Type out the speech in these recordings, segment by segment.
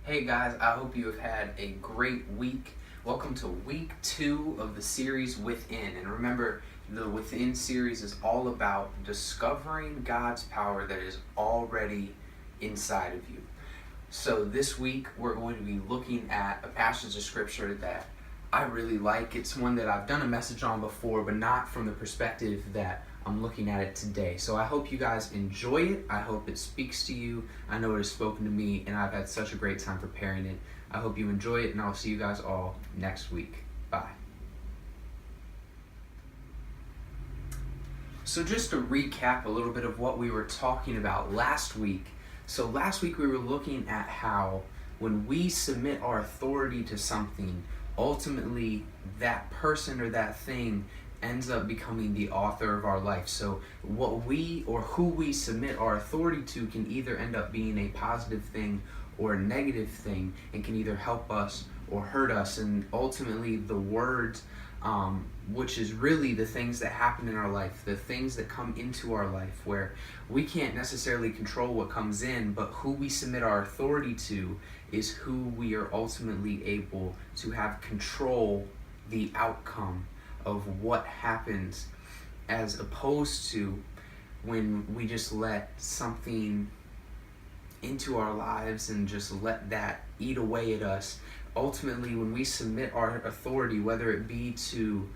Hey guys, I hope you have had a great week. Welcome to week 2 of the series Within. And remember, the Within series is all about discovering God's power that is already inside of you. So this week we're going to be looking at a passage of scripture that I really like. It's one that I've done a message on before, but not from the perspective that I'm looking at it today. So I hope you guys enjoy it. I hope it speaks to you. I know it has spoken to me, and I've had such a great time preparing it. I hope you enjoy it, and I'll see you guys all next week. Bye. So just to recap a little bit of what we were talking about last week. So last week we were looking at how when we submit our authority to something, ultimately that person or that thing ends up becoming the author of our life. So what we or who we submit our authority to can either end up being a positive thing or a negative thing, and can either help us or hurt us. And ultimately the words, which is really the things that happen in our life, the things that come into our life, where we can't necessarily control what comes in, but who we submit our authority to is who we are ultimately able to have control the outcome of what happens, as opposed to when we just let something into our lives and just let that eat away at us. Ultimately, when we submit our authority, whether it be to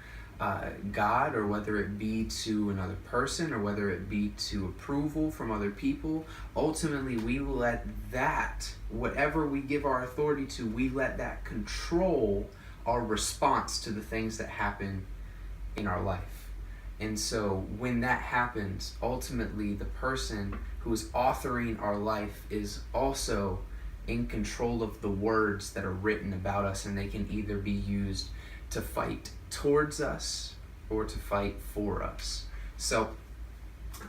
God, or whether it be to another person, or whether it be to approval from other people, ultimately we let that, whatever we give our authority to, we let that control our response to the things that happen in our life. And so when that happens, ultimately the person who is authoring our life is also in control of the words that are written about us, and they can either be used to fight towards us or to fight for us. So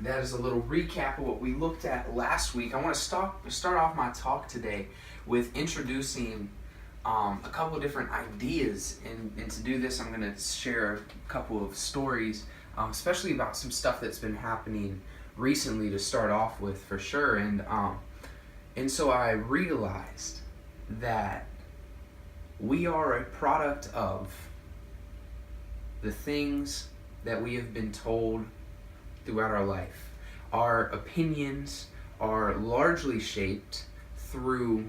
that is a little recap of what we looked at last week. I want to start off my talk today with introducing a couple of different ideas, and to do this I'm going to share a couple of stories, especially about some stuff that's been happening recently to start off with, for sure. And so I realized that we are a product of the things that we have been told throughout our life. Our opinions are largely shaped through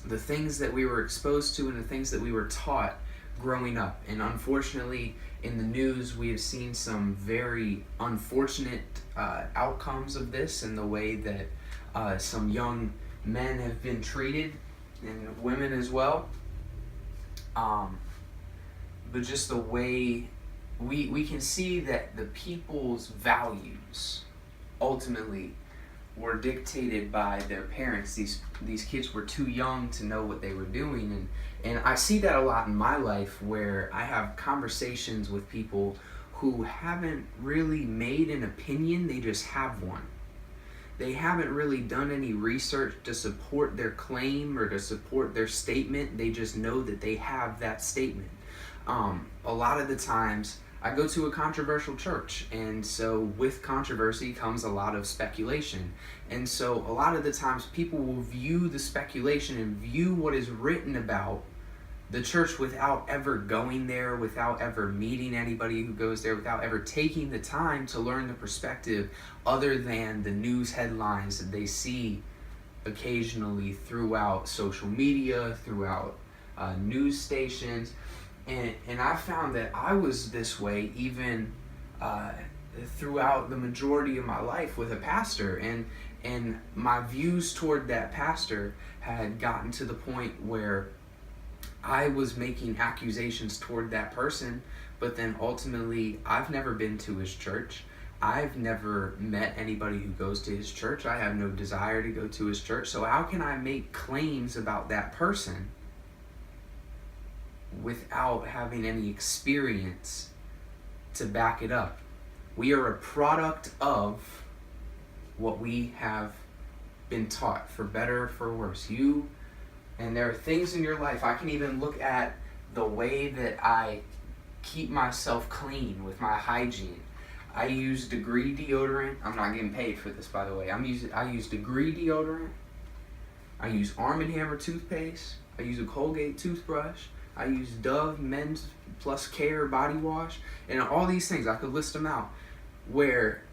the things that we were exposed to and the things that we were taught growing up. And unfortunately, in the news, we have seen some very unfortunate outcomes of this, and the way that some young men have been treated, and women as well. But just the way we can see that the people's values ultimately were dictated by their parents. These kids were too young to know what they were doing, and I see that a lot in my life, where I have conversations with people who haven't really made an opinion, they just have one. They haven't really done any research to support their claim or to support their statement. They just know that they have that statement. A lot of the times I go to a controversial church, and so with controversy comes a lot of speculation. And so a lot of the times people will view the speculation and view what is written about the church without ever going there, without ever meeting anybody who goes there, without ever taking the time to learn the perspective other than the news headlines that they see occasionally throughout social media, throughout news stations. And I found that I was this way even throughout the majority of my life with a pastor, and my views toward that pastor had gotten to the point where I was making accusations toward that person, but then ultimately I've never been to his church. I've never met anybody who goes to his church. I have no desire to go to his church. So how can I make claims about that person without having any experience to back it up? We are a product of what we have been taught, for better or for worse. And there are things in your life, I can even look at the way that I keep myself clean with my hygiene. I use Degree deodorant. I'm not getting paid for this, by the way. I use Degree deodorant. I use Arm & Hammer toothpaste. I use a Colgate toothbrush. I use Dove Men's Plus Care body wash. And all these things, I could list them out, where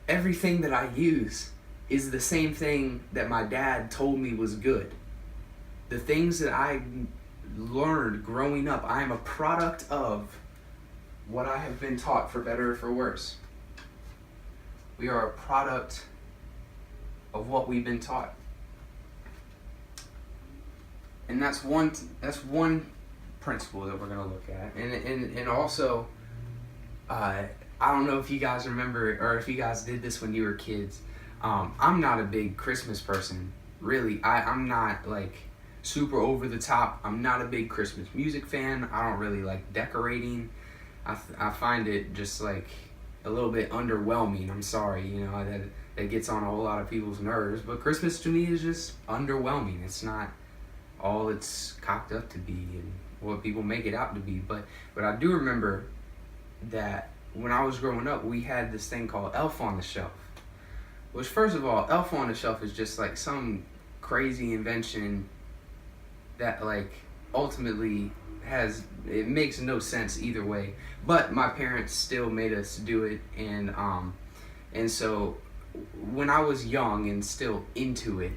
everything that I use is the same thing that my dad told me was good. The things that I learned growing up, I am a product of what I have been taught, for better or for worse. We are a product of what we've been taught. And that's one principle that we're going to look at. And also, I don't know if you guys remember, or if you guys did this when you were kids. I'm not a big Christmas person, really. I'm not like super over the top. I'm not a big Christmas music fan. I don't really like decorating. I find it just like a little bit underwhelming. I'm sorry, that gets on a whole lot of people's nerves. But Christmas to me is just underwhelming. It's not all it's cocked up to be and what people make it out to be. But I do remember that when I was growing up, we had this thing called Elf on the Shelf. Which, first of all, Elf on the Shelf is just like some crazy invention that like ultimately it makes no sense either way. But my parents still made us do it, and so when I was young and still into it,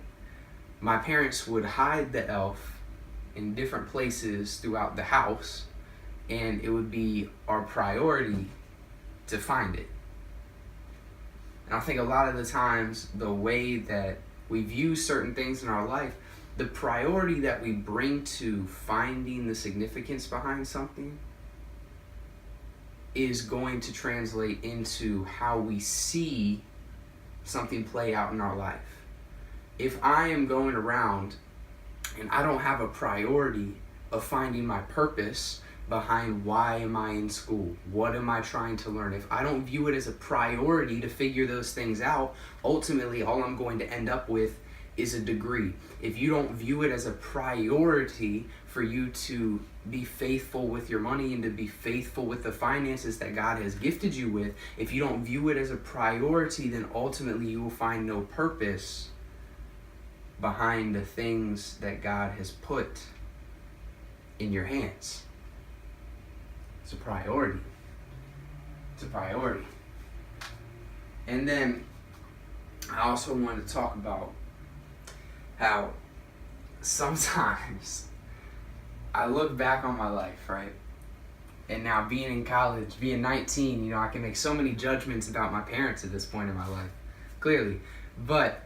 my parents would hide the elf in different places throughout the house, and it would be our priority to find it. And I think a lot of the times, the way that we view certain things in our life, the priority that we bring to finding the significance behind something is going to translate into how we see something play out in our life. If I am going around and I don't have a priority of finding my purpose behind why am I in school, what am I trying to learn, if I don't view it as a priority to figure those things out, ultimately all I'm going to end up with is a degree. If you don't view it as a priority for you to be faithful with your money and to be faithful with the finances that God has gifted you with, if you don't view it as a priority, then ultimately you will find no purpose behind the things that God has put in your hands. It's a priority. It's a priority. And then I also wanted to talk about how sometimes I look back on my life, right? And now being in college, being 19, I can make so many judgments about my parents at this point in my life, clearly. But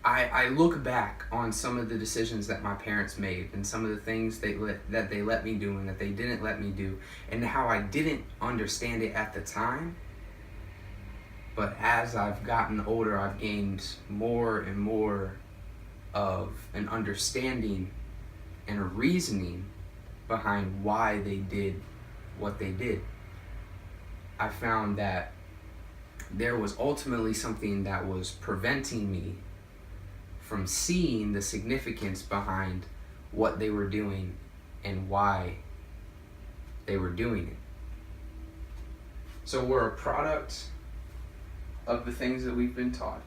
I look back on some of the decisions that my parents made and some of the things that they let me do and that they didn't let me do, and how I didn't understand it at the time. But as I've gotten older, I've gained more and more of an understanding and a reasoning behind why they did what they did. I found that there was ultimately something that was preventing me from seeing the significance behind what they were doing and why they were doing it. So we're a product of the things that we've been taught.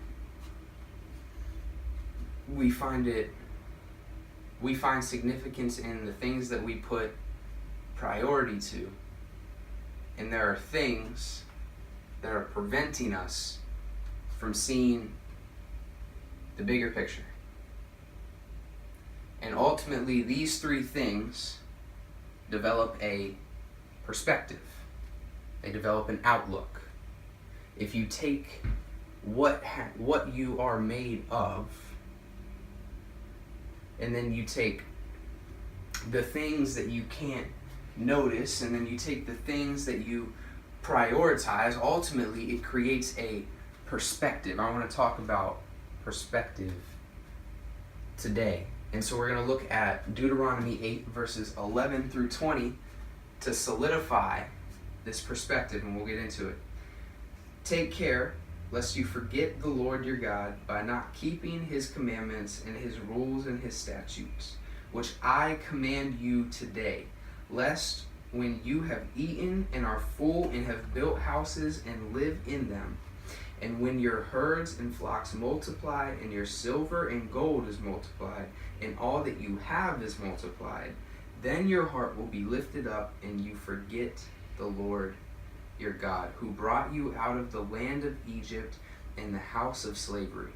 We find significance in the things that we put priority to. And there are things that are preventing us from seeing the bigger picture. And ultimately, these three things develop a perspective. They develop an outlook. If you take what you are made of, and then you take the things that you can't notice, and then you take the things that you prioritize, ultimately it creates a perspective. I want to talk about perspective today. And so we're going to look at Deuteronomy 8 verses 11 through 20 to solidify this perspective, and we'll get into it. Take care lest you forget the Lord your God by not keeping his commandments and his rules and his statutes, which I command you today, lest when you have eaten and are full and have built houses and live in them, And when your herds and flocks multiply, and your silver and gold is multiplied, and all that you have is multiplied, then your heart will be lifted up, and you forget the Lord your God, who brought you out of the land of Egypt and the house of slavery,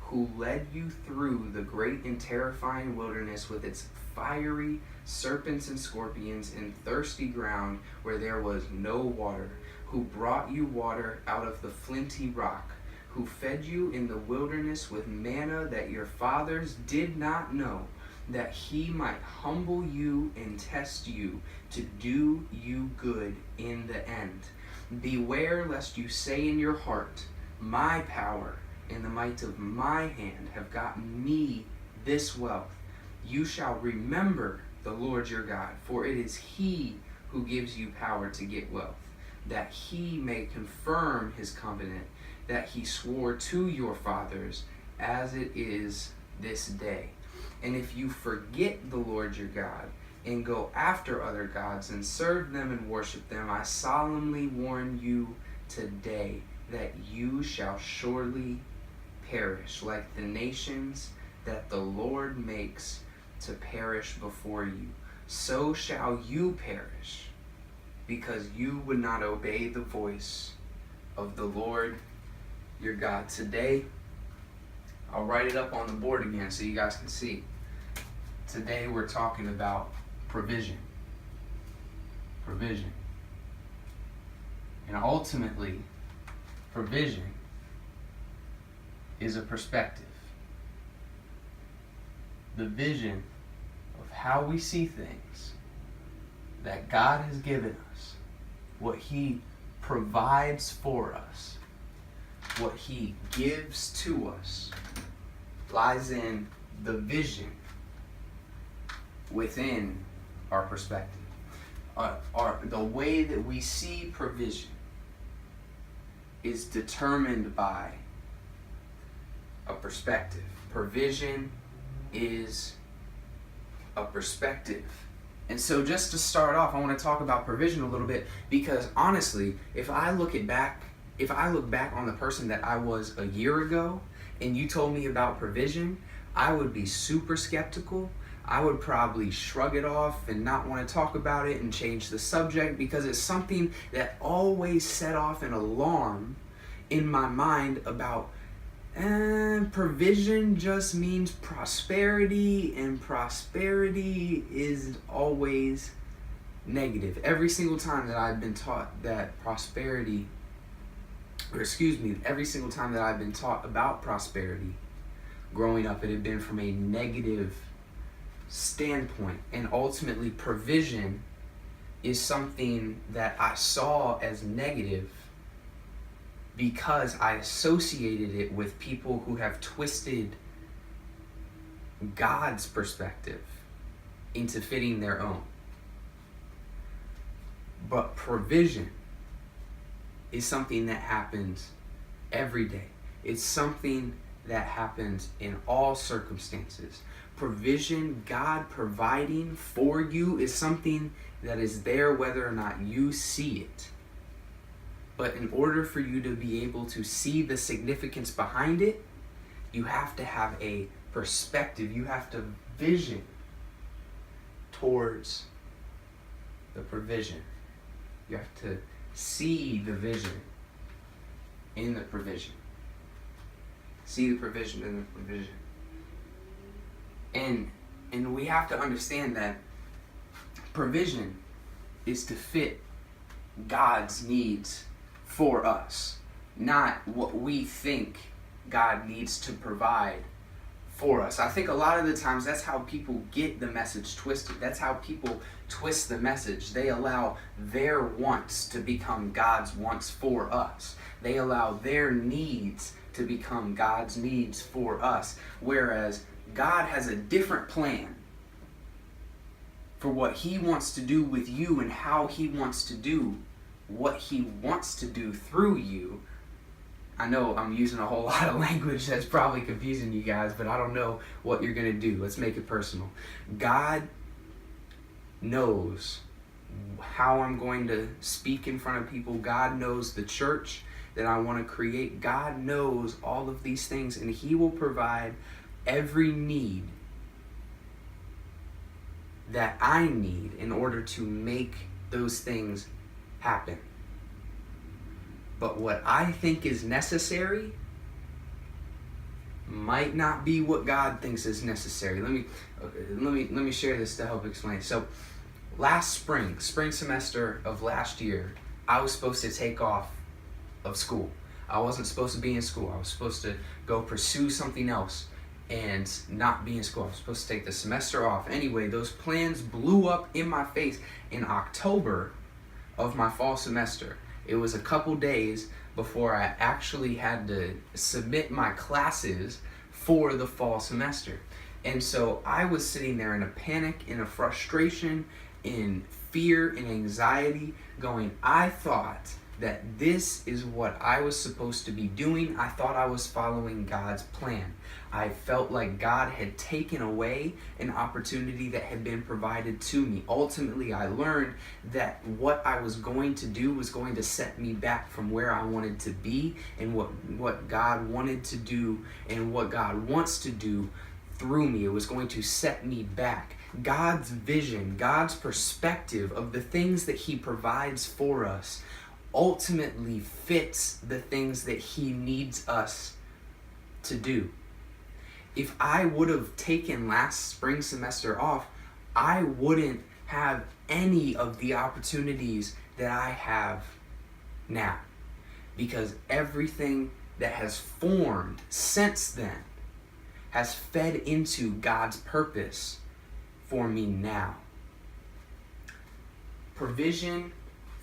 who led you through the great and terrifying wilderness with its fiery serpents and scorpions and thirsty ground where there was no water, who brought you water out of the flinty rock, who fed you in the wilderness with manna that your fathers did not know, that he might humble you and test you to do you good in the end. Beware lest you say in your heart, my power and the might of my hand have gotten me this wealth. You shall remember the Lord your God, for it is he who gives you power to get wealth, that he may confirm his covenant that he swore to your fathers, as it is this day. And if you forget the Lord your God and go after other gods and serve them and worship them, I solemnly warn you today that you shall surely perish like the nations that the Lord makes to perish before you. So shall you perish, because you would not obey the voice of the Lord your God. Today, I'll write it up on the board again so you guys can see. Today we're talking about provision. Provision. And ultimately, provision is a perspective. The vision of how we see things that God has given us, what he provides for us, what he gives to us, lies in the vision within our perspective. The way that we see provision is determined by a perspective. Provision is a perspective. And so just to start off, I want to talk about provision a little bit, because honestly, if I look back on the person that I was a year ago and you told me about provision, I would be super skeptical. I would probably shrug it off and not want to talk about it and change the subject, because it's something that always set off an alarm in my mind about provision just means prosperity, and prosperity is always negative. Every single time that I've been taught that every single time that I've been taught about prosperity growing up, it had been from a negative standpoint. And ultimately, provision is something that I saw as negative because I associated it with people who have twisted God's perspective into fitting their own. But provision is something that happens every day. It's something that happens in all circumstances. Provision, God providing for you, is something that is there whether or not you see it. But in order for you to be able to see the significance behind it, you have to have a perspective. You have to vision towards the provision. You have to see the vision in the provision. See the provision in the provision. And we have to understand that provision is to fit God's needs for us, not what we think God needs to provide for us. I think a lot of the times that's how people get the message twisted. That's how people twist the message. They allow their wants to become God's wants for us. They allow their needs to become God's needs for us. Whereas God has a different plan for what he wants to do with you and how he wants to do what he wants to do through you. I know I'm using a whole lot of language that's probably confusing you guys, but I don't know what you're going to do. Let's make it personal. God knows how I'm going to speak in front of people. God knows the church that I want to create. God knows all of these things, and He will provide every need that I need in order to make those things happen. But what I think is necessary might not be what God thinks is necessary. Let me share this to help explain. So last spring semester of last year, I was supposed to take off of school. I wasn't supposed to be in school. I was supposed to go pursue something else and not be in school. I was supposed to take the semester off. Anyway, those plans blew up in my face in October of my fall semester. It was a couple days before I actually had to submit my classes for the fall semester. And so I was sitting there in a panic, in a frustration, in fear, in anxiety, going, I thought that this is what I was supposed to be doing. I thought I was following God's plan. I felt like God had taken away an opportunity that had been provided to me. Ultimately, I learned that what I was going to do was going to set me back from where I wanted to be and what God wanted to do and what God wants to do through me. It was going to set me back. God's vision, God's perspective of the things that He provides for us ultimately fits the things that He needs us to do. If I would have taken last spring semester off, I wouldn't have any of the opportunities that I have now, because everything that has formed since then has fed into God's purpose for me now. Provision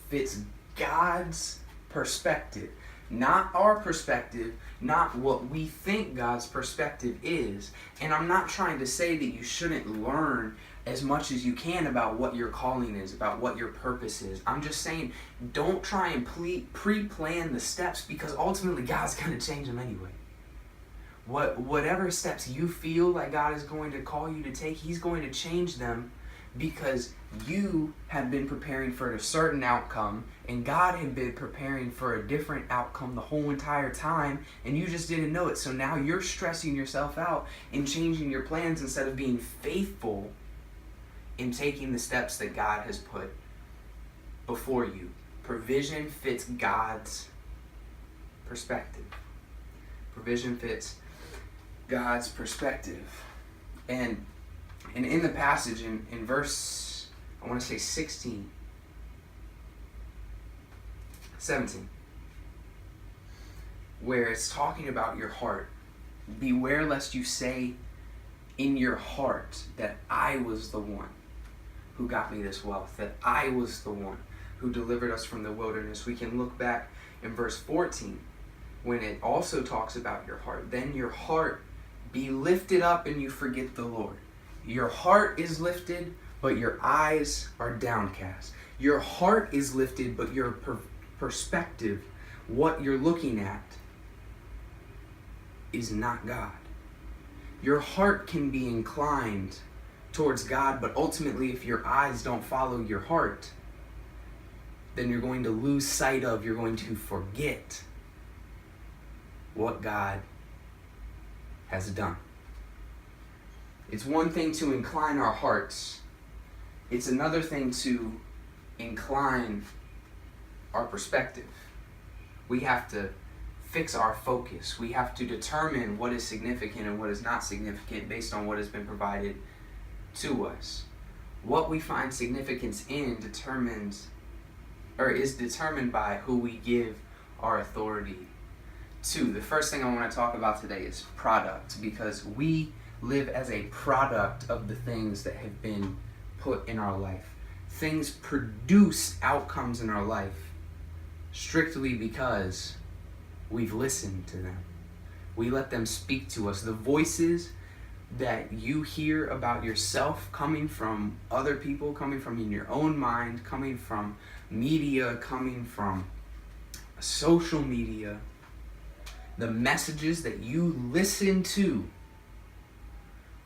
fits God's perspective, not our perspective, not what we think God's perspective is. And I'm not trying to say that you shouldn't learn as much as you can about what your calling is, about what your purpose is. I'm just saying, don't try and pre-plan the steps, because ultimately God's going to change them anyway. Whatever steps you feel like God is going to call you to take, He's going to change them, because you have been preparing for a certain outcome and God had been preparing for a different outcome the whole entire time, and you just didn't know it. So now you're stressing yourself out and changing your plans instead of being faithful in taking the steps that God has put before you. Provision fits God's perspective. Provision fits God's perspective. And in the passage, in verse, I want to say 17, where it's talking about your heart. Beware lest you say in your heart that I was the one who got me this wealth, that I was the one who delivered us from the wilderness. We can look back in verse 14 when it also talks about your heart. Then your heart be lifted up and you forget the Lord. Your heart is lifted, but your eyes are downcast. Your heart is lifted, but your perspective, what you're looking at, is not God. Your heart can be inclined towards God, but ultimately if your eyes don't follow your heart, then you're going to lose sight of, you're going to forget what God has done. It's one thing to incline our hearts. It's another thing to incline our perspective. We have to fix our focus. We have to determine what is significant and what is not significant based on what has been provided to us. What we find significance in is determined by who we give our authority to. The first thing I want to talk about today is product, because we live as a product of the things that have been put in our life. Things produce outcomes in our life strictly because we've listened to them. We let them speak to us. The voices that you hear about yourself coming from other people, coming from in your own mind, coming from media, coming from social media, the messages that you listen to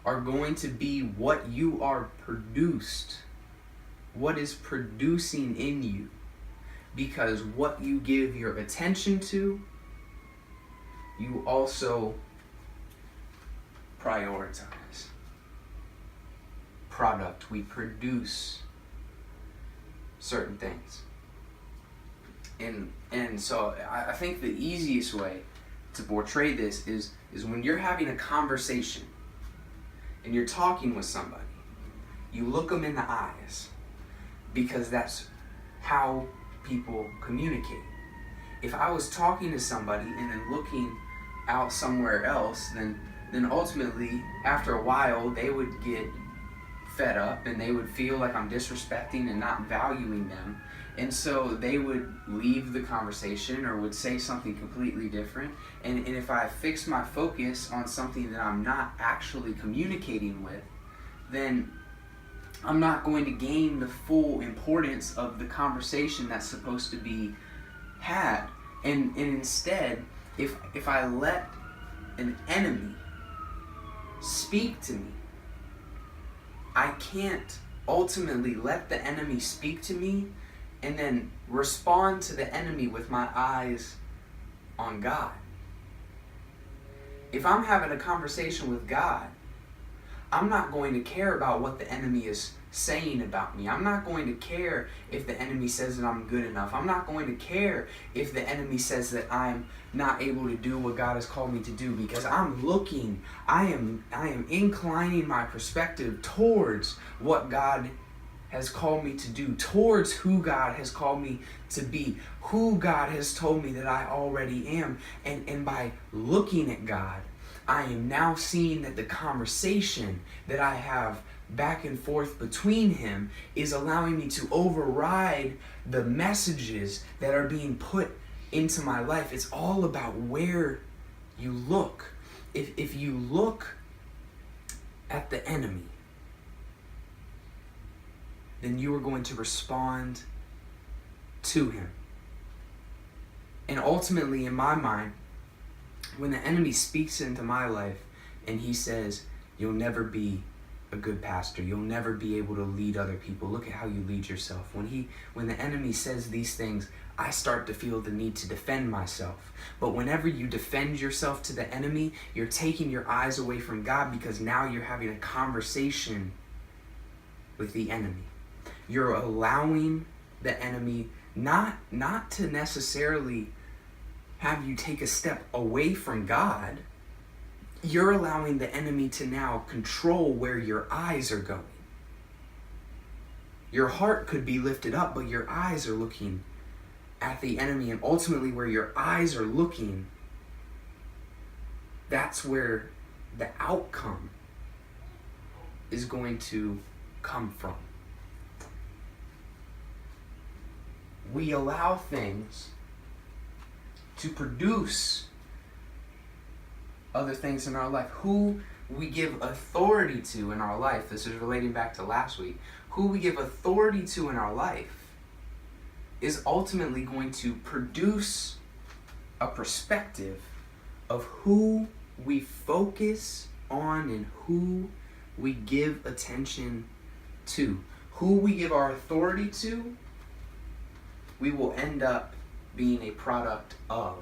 are going to be what you are produced, what is producing in you. because what you give your attention to, you also prioritize. Product, we produce certain things. And so I think the easiest way to portray this is when you're having a conversation and you're talking with somebody, you look them in the eyes, because that's how people communicate. If I was talking to somebody and then looking out somewhere else, then ultimately after a while they would get fed up and they would feel like I'm disrespecting and not valuing them. And so they would leave the conversation or would say something completely different. And if I fix my focus on something that I'm not actually communicating with, then I'm not going to gain the full importance of the conversation that's supposed to be had. And instead, if I let an enemy speak to me, I can't ultimately let the enemy speak to me and then respond to the enemy with my eyes on God. If I'm having a conversation with God, I'm not going to care about what the enemy is saying about me. I'm not going to care if the enemy says that I'm good enough. I'm not going to care if the enemy says that I'm not able to do what God has called me to do, because I'm looking, I am inclining my perspective towards what God has called me to do, towards who God has called me to be, who God has told me that I already am. And by looking at God, I am now seeing that the conversation that I have back and forth between him is allowing me to override the messages that are being put into my life. It's all about where you look. If you look at the enemy, then you are going to respond to him. And ultimately, in my mind, when the enemy speaks into my life and he says, you'll never be a good pastor, you'll never be able to lead other people, look at how you lead yourself. When the enemy says these things, I start to feel the need to defend myself. But whenever you defend yourself to the enemy, you're taking your eyes away from God, because now you're having a conversation with the enemy. You're allowing the enemy not to necessarily have you take a step away from God. You're allowing the enemy to now control where your eyes are going. Your heart could be lifted up, but your eyes are looking at the enemy. And ultimately, where your eyes are looking, that's where the outcome is going to come from. We allow things to produce other things in our life. Who we give authority to in our life, this is relating back to last week, who we give authority to in our life is ultimately going to produce a perspective of who we focus on and who we give attention to. Who we give our authority to, we will end up being a product of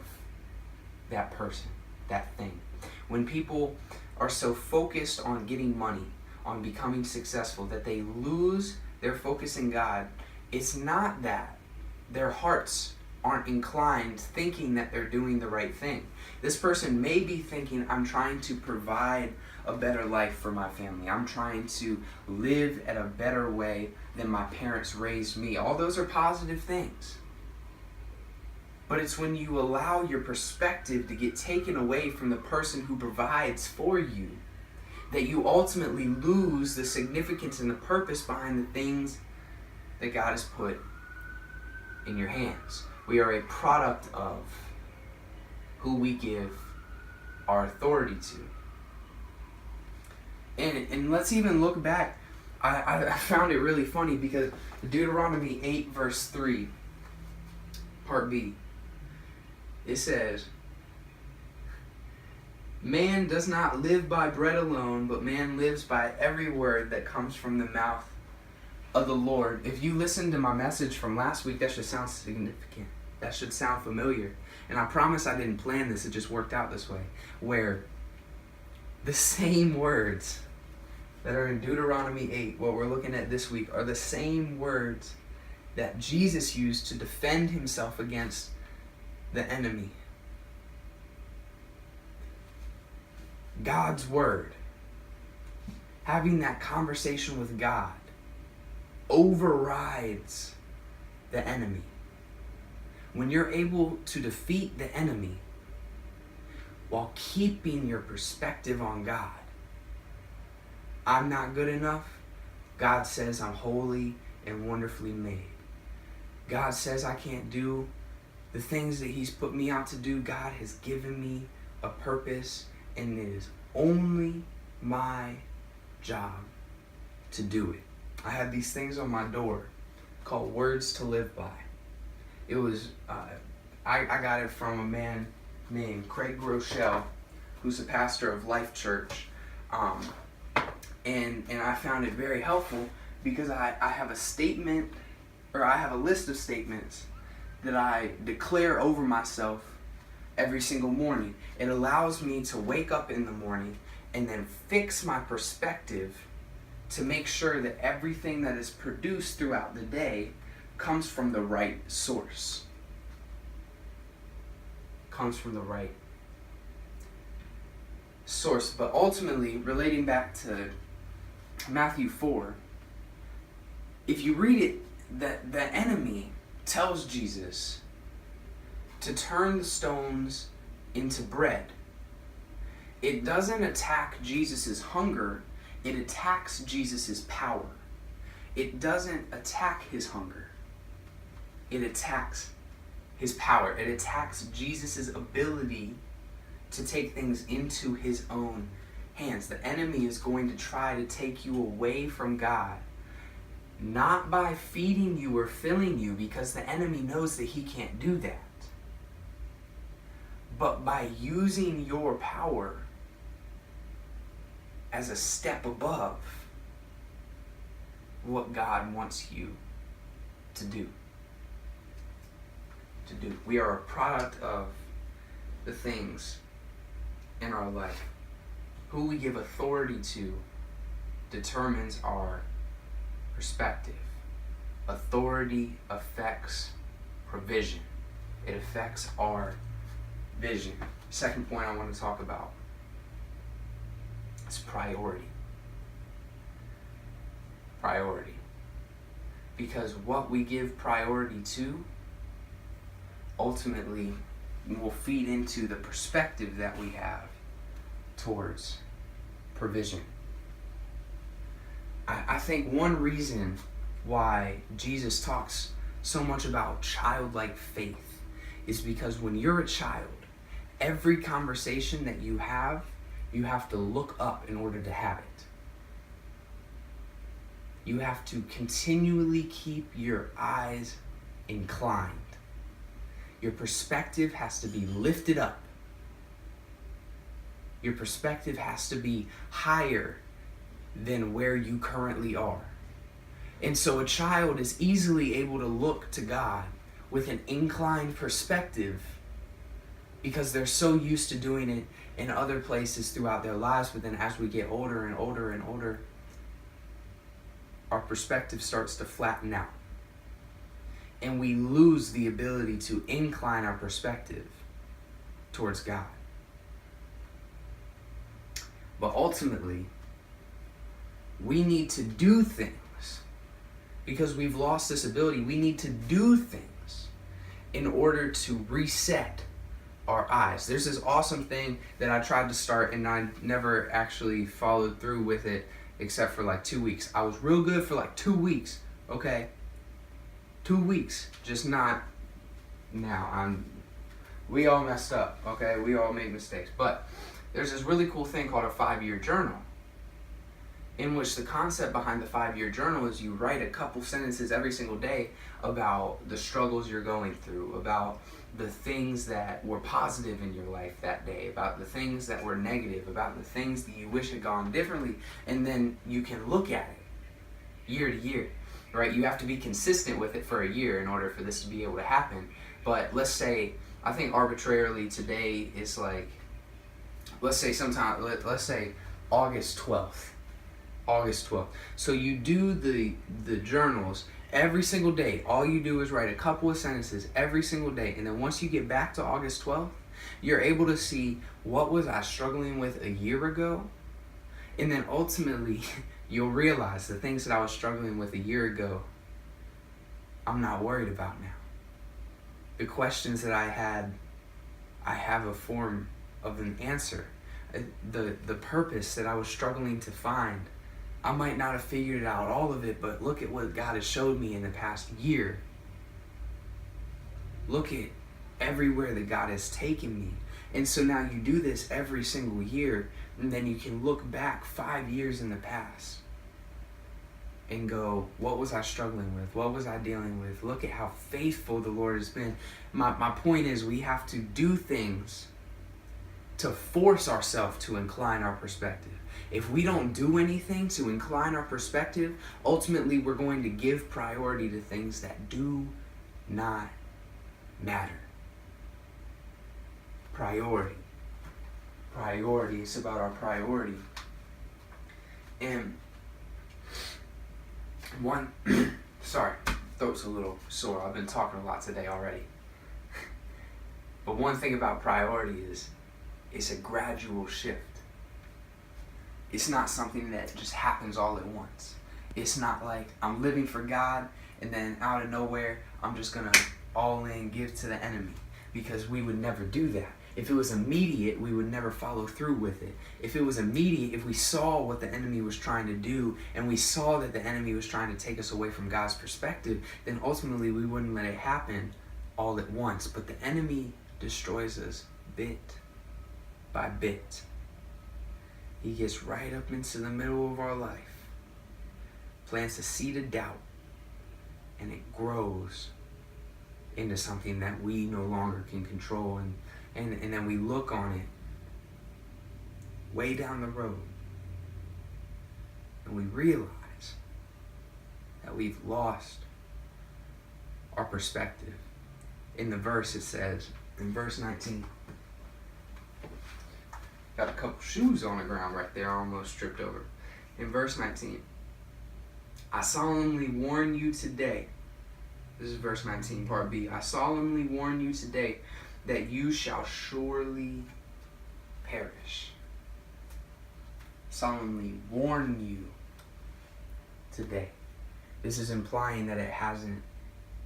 that person, that thing. When people are so focused on getting money, on becoming successful, that they lose their focus in God, it's not that their hearts aren't inclined, thinking that they're doing the right thing. This person may be thinking, I'm trying to provide a better life for my family. I'm trying to live at a better way than my parents raised me. All those are positive things. But it's when you allow your perspective to get taken away from the person who provides for you that you ultimately lose the significance and the purpose behind the things that God has put in your hands. We are a product of who we give our authority to. And let's even look back. I found it really funny because Deuteronomy 8 verse 3, part B, it says, man does not live by bread alone, but man lives by every word that comes from the mouth of the Lord. If you listen to my message from last week, that should sound significant. That should sound familiar. And I promise I didn't plan this, it just worked out this way. Where the same words that are in Deuteronomy 8, what we're looking at this week, are the same words that Jesus used to defend himself against the enemy. God's word, having that conversation with God, overrides the enemy. When you're able to defeat the enemy while keeping your perspective on God, I'm not good enough. God says I'm holy and wonderfully made. God says I can't do the things that he's put me out to do. God has given me a purpose, and it is only my job to do it. I had these things on my door called Words to Live By. It was, I got it from a man named Craig Groeschel, who's a pastor of Life Church. And I found it very helpful because I have a statement, or I have a list of statements that I declare over myself every single morning. It allows me to wake up in the morning and then fix my perspective to make sure that everything that is produced throughout the day comes from the right source. Comes from the right source. But ultimately, relating back to Matthew 4, if you read it, the enemy tells Jesus to turn the stones into bread. It doesn't attack Jesus' hunger, it attacks Jesus' power. It doesn't attack his hunger, it attacks his power. It attacks Jesus' ability to take things into his own hands. The enemy is going to try to take you away from God, not by feeding you or filling you, because the enemy knows that he can't do that, but by using your power as a step above what God wants you to do. We are a product of the things in our life. Who we give authority to determines our perspective. Authority affects provision. It affects our vision. Second point I want to talk about is priority. Priority. Because what we give priority to ultimately will feed into the perspective that we have towards provision. I think one reason why Jesus talks so much about childlike faith is because when you're a child, every conversation that you have to look up in order to have it. You have to continually keep your eyes inclined. Your perspective has to be lifted up. Your perspective has to be higher than where you currently are. And so a child is easily able to look to God with an inclined perspective because they're so used to doing it in other places throughout their lives. But then as we get older and older and older, our perspective starts to flatten out. And we lose the ability to incline our perspective towards God. But ultimately, we need to do things because we've lost this ability. We need to do things in order to reset our eyes. There's this awesome thing that I tried to start and I never actually followed through with it except for like 2 weeks. I was real good for like 2 weeks, okay? 2 weeks, just not now. We all messed up, okay? We all make mistakes. But there's this really cool thing called a 5-year journal, in which the concept behind the 5-year journal is you write a couple sentences every single day about the struggles you're going through, about the things that were positive in your life that day, about the things that were negative, about the things that you wish had gone differently, and then you can look at it year to year. right? You have to be consistent with it for a year in order for this to be able to happen. But let's say, I think arbitrarily today is like, let's say August 12th. August 12th. So you do the journals every single day. All you do is write a couple of sentences every single day. And then once you get back to August 12th, you're able to see, what was I struggling with a year ago? And then ultimately, you'll realize the things that I was struggling with a year ago, I'm not worried about now. The questions that I had, I have a form of an answer. The purpose that I was struggling to find, I might not have figured out all of it, but look at what God has showed me in the past year. Look at everywhere that God has taken me. And so now you do this every single year, and then you can look back 5 years in the past and go, what was I struggling with? What was I dealing with? Look at how faithful the Lord has been. My point is, we have to do things to force ourselves to incline our perspective. If we don't do anything to incline our perspective, ultimately we're going to give priority to things that do not matter. Priority. It's about our priority. And sorry, throat's a little sore. I've been talking a lot today already. But one thing about priority is it's a gradual shift. It's not something that just happens all at once. It's not like I'm living for God and then out of nowhere I'm just gonna all in give to the enemy, because we would never do that. If it was immediate, we would never follow through with it. If it was immediate, if we saw what the enemy was trying to do and we saw that the enemy was trying to take us away from God's perspective, then ultimately we wouldn't let it happen all at once. But the enemy destroys us bit by bit. He gets right up into the middle of our life, plants a seed of doubt, and it grows into something that we no longer can control. And then we look on it way down the road and we realize that we've lost our perspective. In the verse it says, in verse 19, got a couple shoes on the ground right there, almost tripped over. In verse 19, I solemnly warn you today, this is verse 19, part B, I solemnly warn you today that you shall surely perish. Solemnly warn you today. This is implying that it hasn't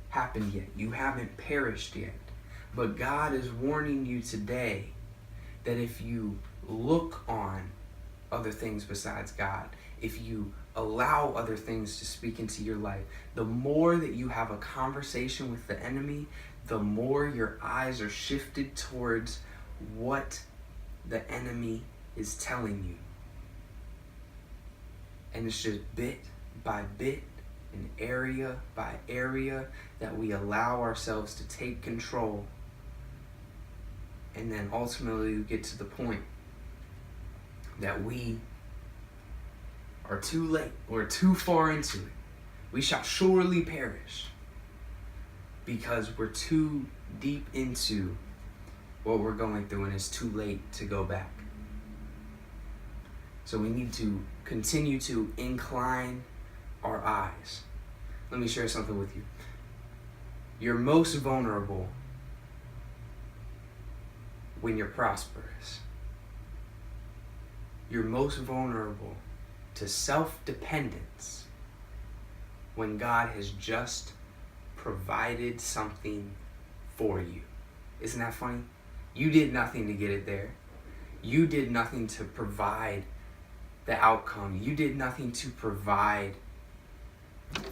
happened yet. You haven't perished yet. But God is warning you today that if you look on other things besides God, if you allow other things to speak into your life, the more that you have a conversation with the enemy, the more your eyes are shifted towards what the enemy is telling you. And it's just bit by bit and area by area that we allow ourselves to take control. And then ultimately we get to the point that we are too late. We're too far into it. We shall surely perish because we're too deep into what we're going through and it's too late to go back. So we need to continue to incline our eyes. Let me share something with you. You're most vulnerable when you're prosperous. You're most vulnerable to self-dependence when God has just provided something for you. Isn't that funny? You did nothing to get it there. You did nothing to provide the outcome. You did nothing to provide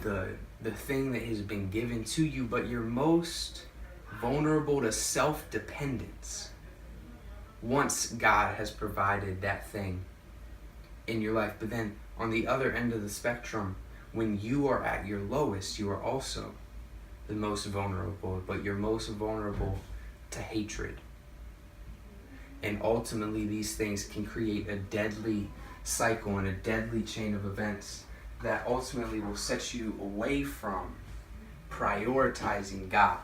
the thing that has been given to you, but you're most vulnerable to self-dependence once God has provided that thing in your life. But then on the other end of the spectrum, when you are at your lowest, you are also the most vulnerable, but you're most vulnerable to hatred. And ultimately these things can create a deadly cycle and a deadly chain of events that ultimately will set you away from prioritizing God.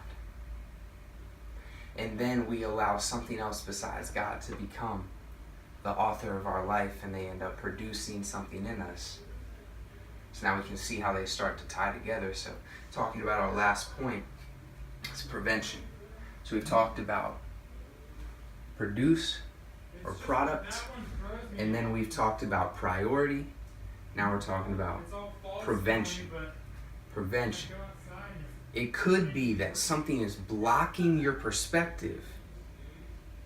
And then we allow something else besides God to become the author of our life, and they end up producing something in us. So now we can see how they start to tie together. So talking about our last point, it's prevention. So we've talked about produce or product, and then we've talked about priority. Now we're talking about prevention. Prevention. It could be that something is blocking your perspective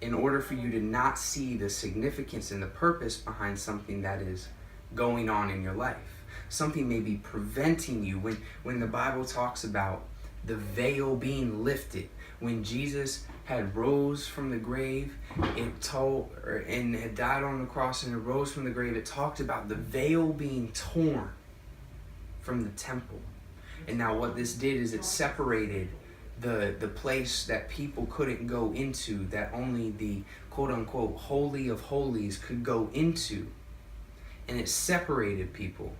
in order for you to not see the significance and the purpose behind something that is going on in your life. Something may be preventing you. When the Bible talks about the veil being lifted, when Jesus had rose from the grave, and had died on the cross and rose from the grave, it talked about the veil being torn from the temple. And now what this did is it separated the place that people couldn't go into, that only the quote-unquote holy of holies could go into. And it separated people.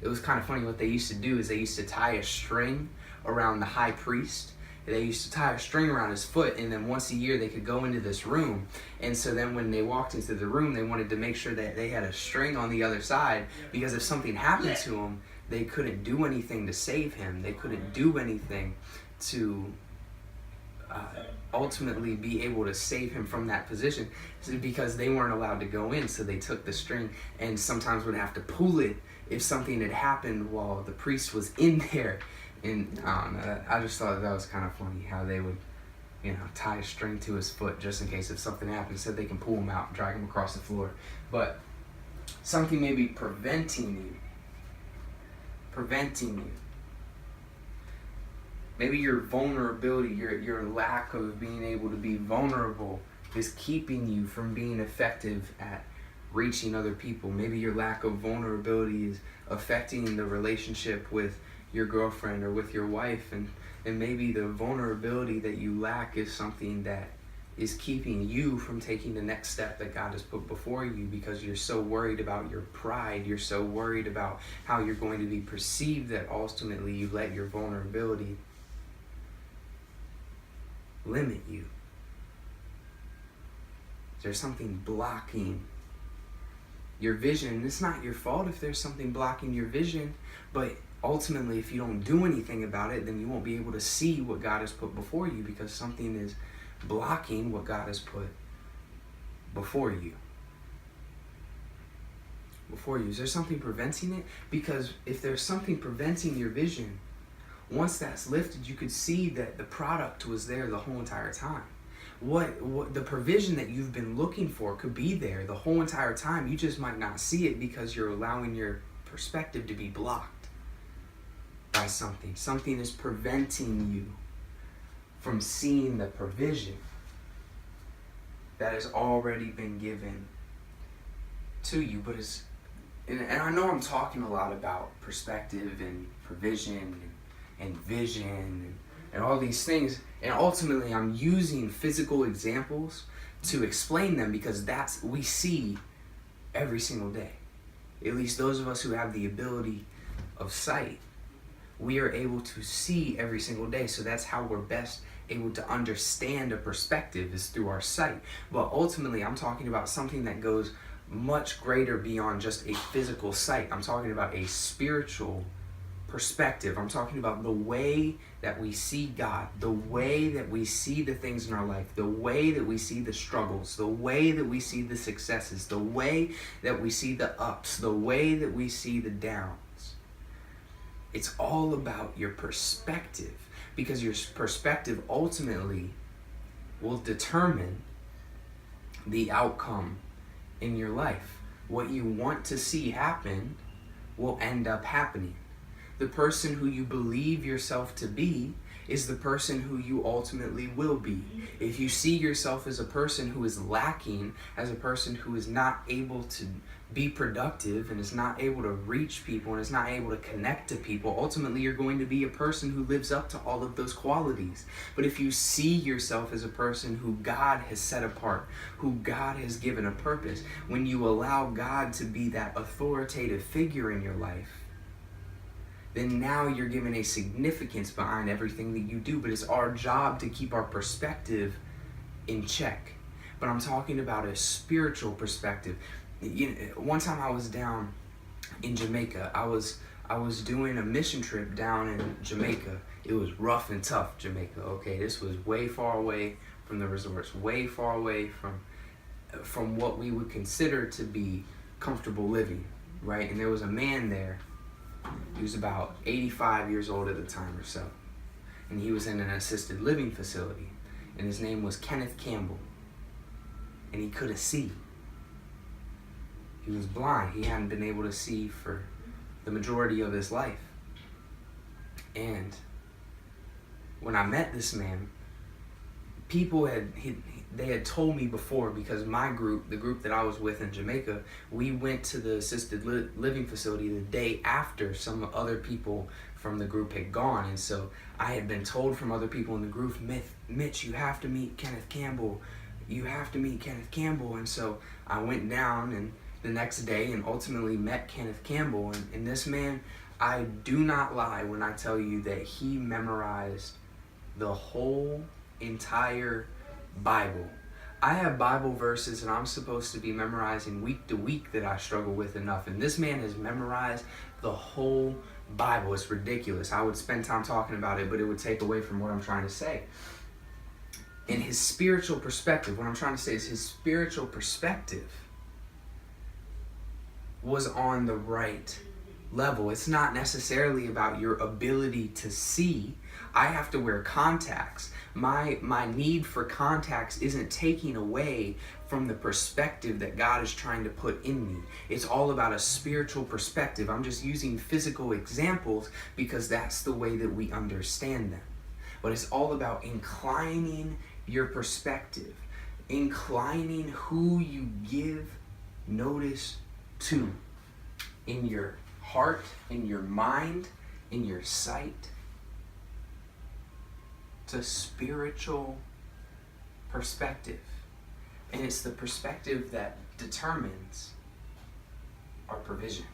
It was kind of funny. What they used to do is they used to tie a string around the high priest. They used to tie a string around his foot, and then once a year they could go into this room. And so then when they walked into the room, they wanted to make sure that they had a string on the other side, because if something happened to him, they couldn't do anything to save him. They couldn't do anything to ultimately be able to save him from that position, because they weren't allowed to go in. So they took the string and sometimes would have to pull it if something had happened while the priest was in there. And I just thought that was kind of funny how they would, tie a string to his foot just in case if something happened, so they can pull him out and drag him across the floor. But something may be preventing you. Maybe your vulnerability, your lack of being able to be vulnerable is keeping you from being effective at reaching other people. Maybe your lack of vulnerability is affecting the relationship with your girlfriend or with your wife, and maybe the vulnerability that you lack is something that is keeping you from taking the next step that God has put before you, because you're so worried about your pride, you're so worried about how you're going to be perceived, that ultimately you let your vulnerability limit you. There's something blocking your vision. It's not your fault if there's something blocking your vision, but ultimately if you don't do anything about it, then you won't be able to see what God has put before you, because something is blocking what God has put before you. Is there something preventing it? Because if there's something preventing your vision, once that's lifted, you could see that the product was there the whole entire time. What the provision that you've been looking for could be there the whole entire time. You just might not see it because you're allowing your perspective to be blocked by something. Something is preventing you from seeing the provision that has already been given to you. But and I know I'm talking a lot about perspective and provision and vision and all these things, and ultimately I'm using physical examples to explain them, because that's we see every single day. At least those of us who have the ability of sight, we are able to see every single day. So that's how we're best able to understand a perspective, is through our sight. But ultimately I'm talking about something that goes much greater beyond just a physical sight. I'm talking about a spiritual perspective. I'm talking about the way that we see God, the way that we see the things in our life, the way that we see the struggles, the way that we see the successes, the way that we see the ups, the way that we see the downs. It's all about your perspective, because your perspective ultimately will determine the outcome in your life. What you want to see happen will end up happening. The person who you believe yourself to be is the person who you ultimately will be. If you see yourself as a person who is lacking, as a person who is not able to be productive and is not able to reach people and is not able to connect to people, ultimately you're going to be a person who lives up to all of those qualities. But if you see yourself as a person who God has set apart, who God has given a purpose, when you allow God to be that authoritative figure in your life, then now you're given a significance behind everything that you do. But it's our job to keep our perspective in check. But I'm talking about a spiritual perspective. One time I was down in Jamaica. I was doing a mission trip down in Jamaica. It was rough and tough, Jamaica. Okay, this was way far away from the resorts, way far away from what we would consider to be comfortable living, right? And there was a man there. He was about 85 years old at the time or so. And he was in an assisted living facility. And his name was Kenneth Campbell. And he couldn't see. He was blind. He hadn't been able to see for the majority of his life. And when I met this man, people they had told me before, because my group, the group that I was with in Jamaica, we went to the assisted living facility the day after some other people from the group had gone. And so I had been told from other people in the group, Mitch, you have to meet Kenneth Campbell. You have to meet Kenneth Campbell. And so I went down and the next day and ultimately met Kenneth Campbell. And this man, I do not lie when I tell you that he memorized the whole entire Bible. I have Bible verses and I'm supposed to be memorizing week to week that I struggle with enough. And this man has memorized the whole Bible. It's ridiculous. I would spend time talking about it, but it would take away from what I'm trying to say. And his spiritual perspective, what I'm trying to say is his spiritual perspective was on the right level. It's not necessarily about your ability to see. I have to wear contacts. My need for contacts isn't taking away from the perspective that God is trying to put in me. It's all about a spiritual perspective. I'm just using physical examples because that's the way that we understand them. But it's all about inclining your perspective, inclining who you give notice to in your heart, in your mind, in your sight. It's a spiritual perspective. And it's the perspective that determines our provision.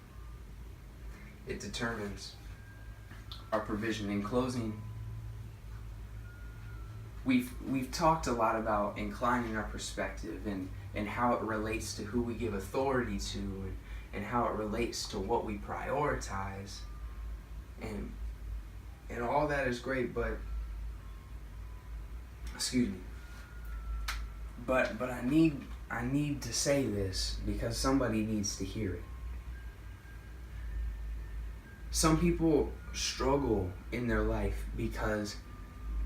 It determines our provision. In closing, we've talked a lot about inclining our perspective and how it relates to who we give authority to and how it relates to what we prioritize. And all that is great, but excuse me. But I need to say this because somebody needs to hear it. Some people struggle in their life because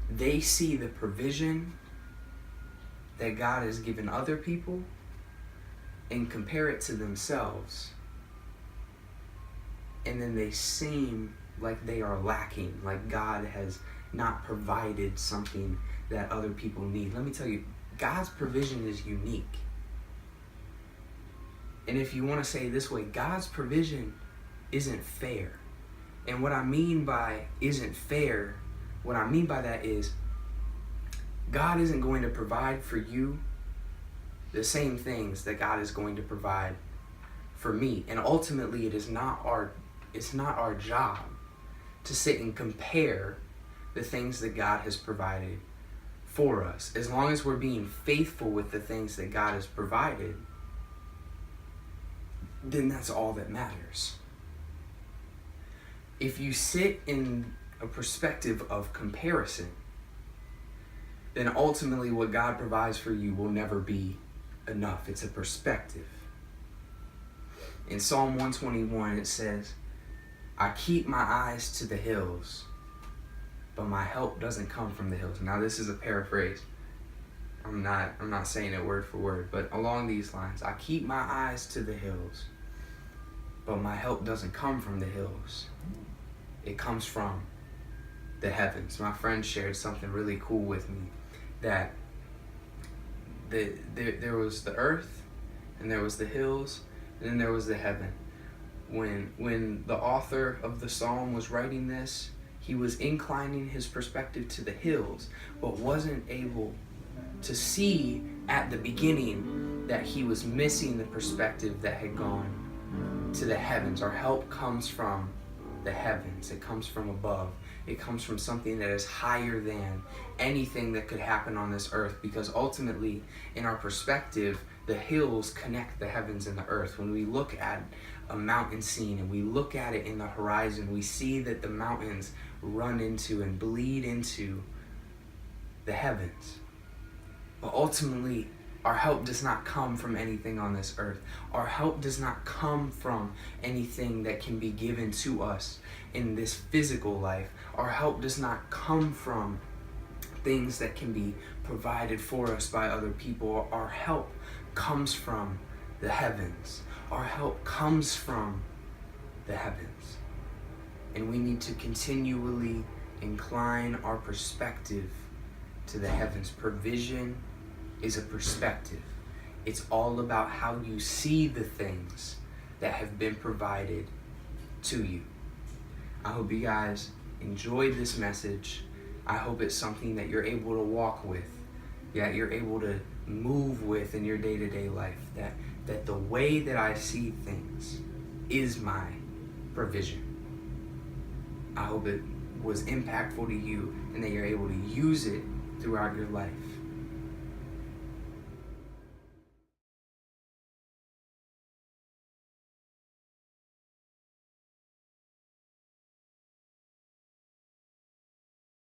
they see the provision that God has given other people and compare it to themselves. And then they seem like they are lacking, like God has not provided something that other people need. Let me tell you, God's provision is unique. And if you want to say it this way, God's provision isn't fair. And what I mean by isn't fair, what I mean by that is God isn't going to provide for you the same things that God is going to provide for me. And ultimately it's not our job to sit and compare the things that God has provided for us. As long as we're being faithful with the things that God has provided, then that's all that matters. If you sit in a perspective of comparison, then ultimately what God provides for you will never be enough. It's a perspective. In Psalm 121 it says, I keep my eyes to the hills, but my help doesn't come from the hills. Now this is a paraphrase. I'm not saying it word for word, but along these lines, I keep my eyes to the hills, but my help doesn't come from the hills. It comes from the heavens. My friend shared something really cool with me, that there was the earth, and there was the hills, and then there was the heaven. When the author of the psalm was writing this, he was inclining his perspective to the hills, but wasn't able to see at the beginning that he was missing the perspective that had gone to the heavens. Our help comes from the heavens. It comes from above. It comes from something that is higher than anything that could happen on this earth, because ultimately, in our perspective, the hills connect the heavens and the earth. When we look at a mountain scene and we look at it in the horizon, we see that the mountains run into and bleed into the heavens. But ultimately, our help does not come from anything on this earth. Our help does not come from anything that can be given to us in this physical life. Our help does not come from things that can be provided for us by other people. Our help comes from the heavens. Our help comes from the heavens. And we need to continually incline our perspective to the heavens. Provision is a perspective. It's all about how you see the things that have been provided to you. I hope you guys enjoyed this message. I hope it's something that you're able to walk with, that you're able to move with in your day-to-day life, that the way that I see things is my provision. I hope it was impactful to you and that you're able to use it throughout your life.